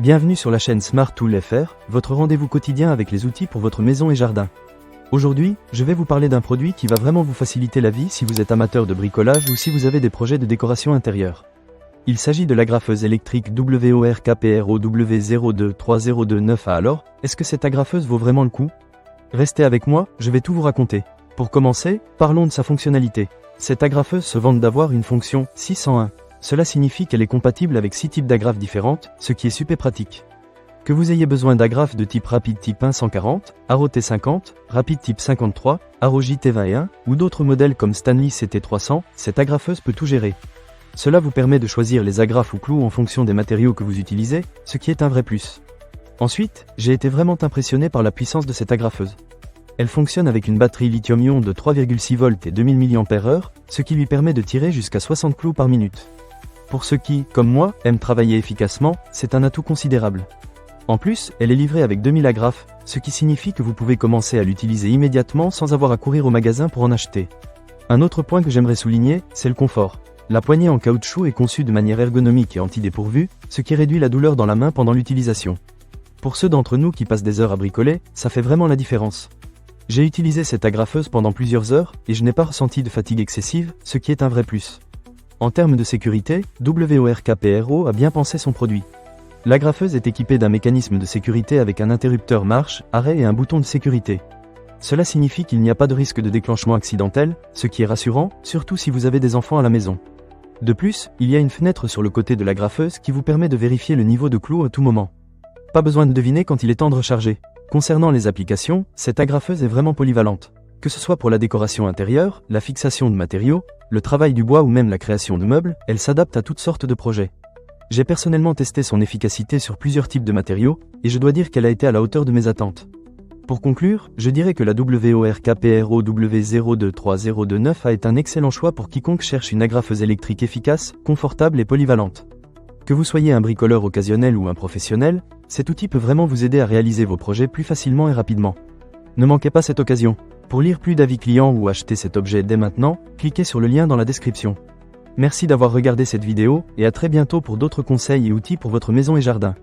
Bienvenue sur la chaîne Smart Tool FR, votre rendez-vous quotidien avec les outils pour votre maison et jardin. Aujourd'hui, je vais vous parler d'un produit qui va vraiment vous faciliter la vie si vous êtes amateur de bricolage ou si vous avez des projets de décoration intérieure. Il s'agit de l'agrafeuse électrique WORKPRO W0230229A. Alors, est-ce que cette agrafeuse vaut vraiment le coup? Restez avec moi, je vais tout vous raconter. Pour commencer, parlons de sa fonctionnalité. Cette agrafeuse se vante d'avoir une fonction 601. Cela signifie qu'elle est compatible avec 6 types d'agrafes différentes, ce qui est super pratique. Que vous ayez besoin d'agrafes de type rapide type 1 140, Arrow T50, rapide type 53, Arrow JT21 ou d'autres modèles comme Stanley CT300, cette agrafeuse peut tout gérer. Cela vous permet de choisir les agrafes ou clous en fonction des matériaux que vous utilisez, ce qui est un vrai plus. Ensuite, j'ai été vraiment impressionné par la puissance de cette agrafeuse. Elle fonctionne avec une batterie lithium-ion de 3,6 volts et 2000 mAh, ce qui lui permet de tirer jusqu'à 60 clous par minute. Pour ceux qui, comme moi, aiment travailler efficacement, c'est un atout considérable. En plus, elle est livrée avec 2000 agrafes, ce qui signifie que vous pouvez commencer à l'utiliser immédiatement sans avoir à courir au magasin pour en acheter. Un autre point que j'aimerais souligner, c'est le confort. La poignée en caoutchouc est conçue de manière ergonomique et anti-dépourvue, ce qui réduit la douleur dans la main pendant l'utilisation. Pour ceux d'entre nous qui passent des heures à bricoler, ça fait vraiment la différence. J'ai utilisé cette agrafeuse pendant plusieurs heures, et je n'ai pas ressenti de fatigue excessive, ce qui est un vrai plus. En termes de sécurité, WORKPRO a bien pensé son produit. L'agrafeuse est équipée d'un mécanisme de sécurité avec un interrupteur marche, arrêt et un bouton de sécurité. Cela signifie qu'il n'y a pas de risque de déclenchement accidentel, ce qui est rassurant, surtout si vous avez des enfants à la maison. De plus, il y a une fenêtre sur le côté de l'agrafeuse qui vous permet de vérifier le niveau de clous à tout moment. Pas besoin de deviner quand il est temps de recharger. Concernant les applications, cette agrafeuse est vraiment polyvalente. Que ce soit pour la décoration intérieure, la fixation de matériaux, le travail du bois ou même la création de meubles, elle s'adapte à toutes sortes de projets. J'ai personnellement testé son efficacité sur plusieurs types de matériaux, et je dois dire qu'elle a été à la hauteur de mes attentes. Pour conclure, je dirais que la WORKPRO W0230229A est un excellent choix pour quiconque cherche une agrafeuse électrique efficace, confortable et polyvalente. Que vous soyez un bricoleur occasionnel ou un professionnel, cet outil peut vraiment vous aider à réaliser vos projets plus facilement et rapidement. Ne manquez pas cette occasion. Pour lire plus d'avis clients ou acheter cet objet dès maintenant, cliquez sur le lien dans la description. Merci d'avoir regardé cette vidéo, et à très bientôt pour d'autres conseils et outils pour votre maison et jardin.